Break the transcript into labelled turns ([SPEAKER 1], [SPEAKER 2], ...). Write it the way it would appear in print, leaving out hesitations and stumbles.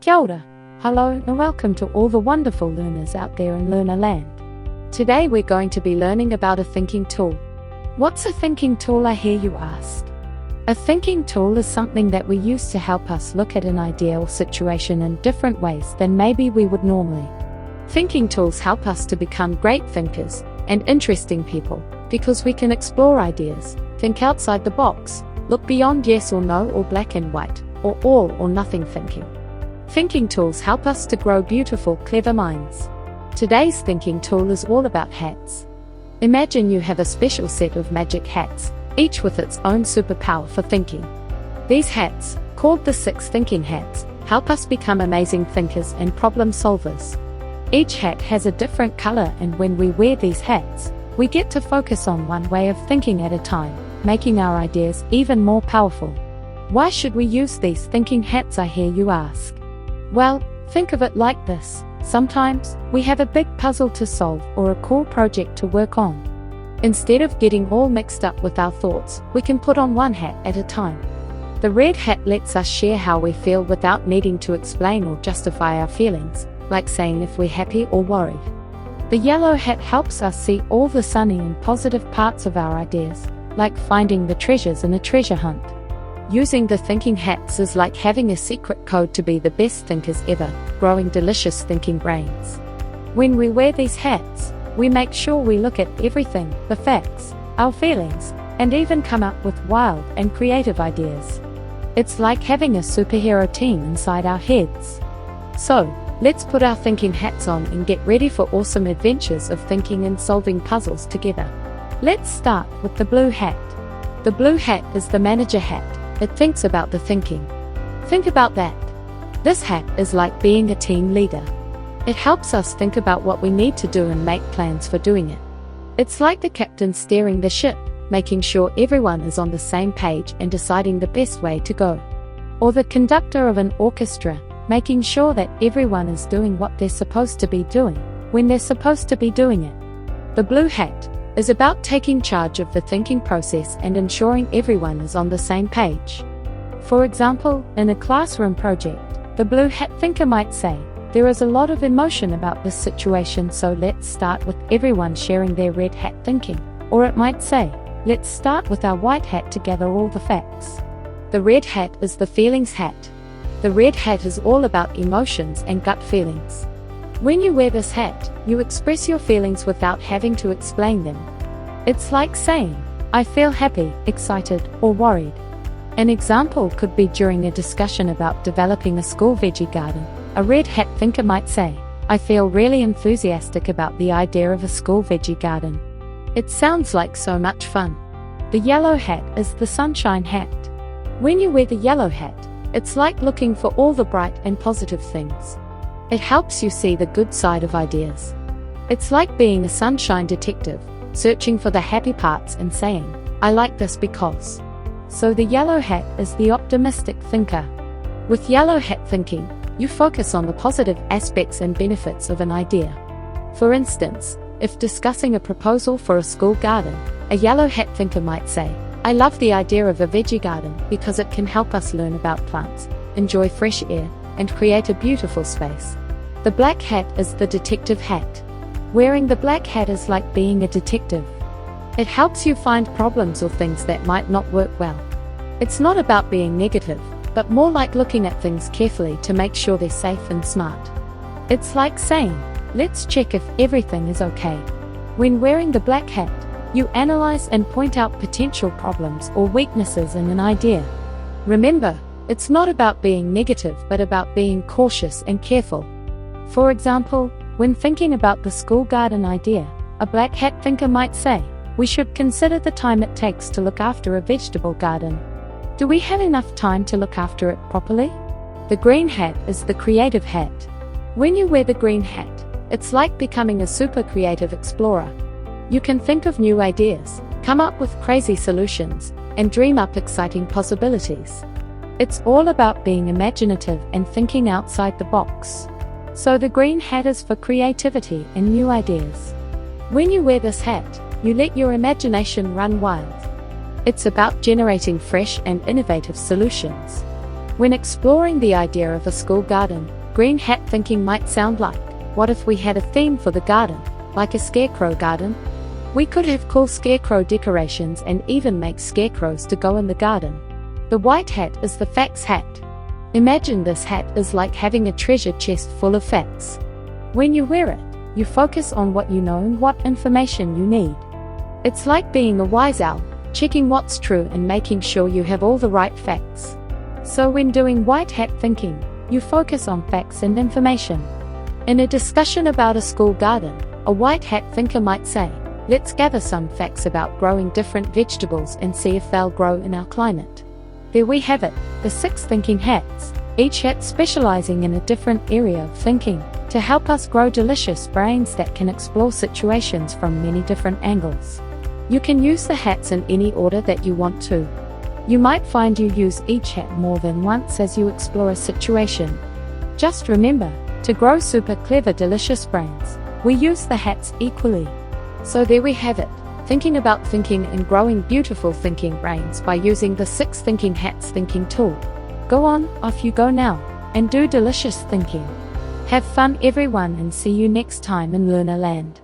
[SPEAKER 1] Kia ora, hello and welcome to all the wonderful learners out there in Learner Land. Today we're going to be learning about a thinking tool. What's a thinking tool, I hear you ask? A thinking tool is something that we use to help us look at an idea or situation in different ways than maybe we would normally. Thinking tools help us to become great thinkers and interesting people because we can explore ideas, think outside the box, look beyond yes or no or black and white, or all or nothing thinking. Thinking tools help us to grow beautiful, clever minds. Today's thinking tool is all about hats. Imagine you have a special set of magic hats, each with its own superpower for thinking. These hats, called the 6 thinking hats, help us become amazing thinkers and problem solvers. Each hat has a different color, and when we wear these hats, we get to focus on one way of thinking at a time, making our ideas even more powerful. Why should we use these thinking hats, I hear you ask? Well, think of it like this. Sometimes, we have a big puzzle to solve or a cool project to work on. Instead of getting all mixed up with our thoughts, we can put on one hat at a time. The red hat lets us share how we feel without needing to explain or justify our feelings, like saying if we're happy or worried. The yellow hat helps us see all the sunny and positive parts of our ideas, like finding the treasures in a treasure hunt. Using the thinking hats is like having a secret code to be the best thinkers ever, growing delicious thinking brains. When we wear these hats, we make sure we look at everything, the facts, our feelings, and even come up with wild and creative ideas. It's like having a superhero team inside our heads. So, let's put our thinking hats on and get ready for awesome adventures of thinking and solving puzzles together. Let's start with the blue hat. The blue hat is the manager hat. It thinks about the thinking. Think about that. This hat is like being a team leader. It helps us think about what we need to do and make plans for doing it. It's like the captain steering the ship, making sure everyone is on the same page and deciding the best way to go. Or the conductor of an orchestra, making sure that everyone is doing what they're supposed to be doing, when they're supposed to be doing it. The blue hat is about taking charge of the thinking process and ensuring everyone is on the same page. For example, in a classroom project, the blue hat thinker might say, "There is a lot of emotion about this situation, so let's start with everyone sharing their red hat thinking." Or it might say, "Let's start with our white hat to gather all the facts." The red hat is the feelings hat. The red hat is all about emotions and gut feelings. When you wear this hat, you express your feelings without having to explain them. It's like saying, "I feel happy, excited, or worried." An example could be during a discussion about developing a school veggie garden. A red hat thinker might say, "I feel really enthusiastic about the idea of a school veggie garden. It sounds like so much fun." The yellow hat is the sunshine hat. When you wear the yellow hat, it's like looking for all the bright and positive things. It helps you see the good side of ideas. It's like being a sunshine detective, searching for the happy parts and saying, "I like this because." So the yellow hat is the optimistic thinker. With yellow hat thinking, you focus on the positive aspects and benefits of an idea. For instance, if discussing a proposal for a school garden, a yellow hat thinker might say, "I love the idea of a veggie garden because it can help us learn about plants, enjoy fresh air, and create a beautiful space." The black hat is the detective hat. Wearing the black hat is like being a detective. It helps you find problems or things that might not work well. It's not about being negative, but more like looking at things carefully to make sure they're safe and smart. It's like saying, "Let's check if everything is okay." When wearing the black hat, you analyze and point out potential problems or weaknesses in an idea. Remember, it's not about being negative but about being cautious and careful. For example, when thinking about the school garden idea, a black hat thinker might say, "We should consider the time it takes to look after a vegetable garden. Do we have enough time to look after it properly?" The green hat is the creative hat. When you wear the green hat, it's like becoming a super creative explorer. You can think of new ideas, come up with crazy solutions, and dream up exciting possibilities. It's all about being imaginative and thinking outside the box. So the green hat is for creativity and new ideas. When you wear this hat, you let your imagination run wild. It's about generating fresh and innovative solutions. When exploring the idea of a school garden, green hat thinking might sound like, what if we had a theme for the garden, like a scarecrow garden? We could have cool scarecrow decorations and even make scarecrows to go in the garden. The white hat is the facts hat. Imagine this hat is like having a treasure chest full of facts. When you wear it, you focus on what you know and what information you need. It's like being a wise owl, checking what's true and making sure you have all the right facts. So when doing white hat thinking, you focus on facts and information. In a discussion about a school garden, a white hat thinker might say, let's gather some facts about growing different vegetables and see if they'll grow in our climate. There we have it, the 6 thinking hats, each hat specializing in a different area of thinking, to help us grow delicious brains that can explore situations from many different angles. You can use the hats in any order that you want to. You might find you use each hat more than once as you explore a situation. Just remember, to grow super clever delicious brains, we use the hats equally. So there we have it, thinking about thinking and growing beautiful thinking brains by using the 6 thinking hats thinking tool. Go on, off you go now, and do delicious thinking. Have fun everyone and see you next time in Learner Land.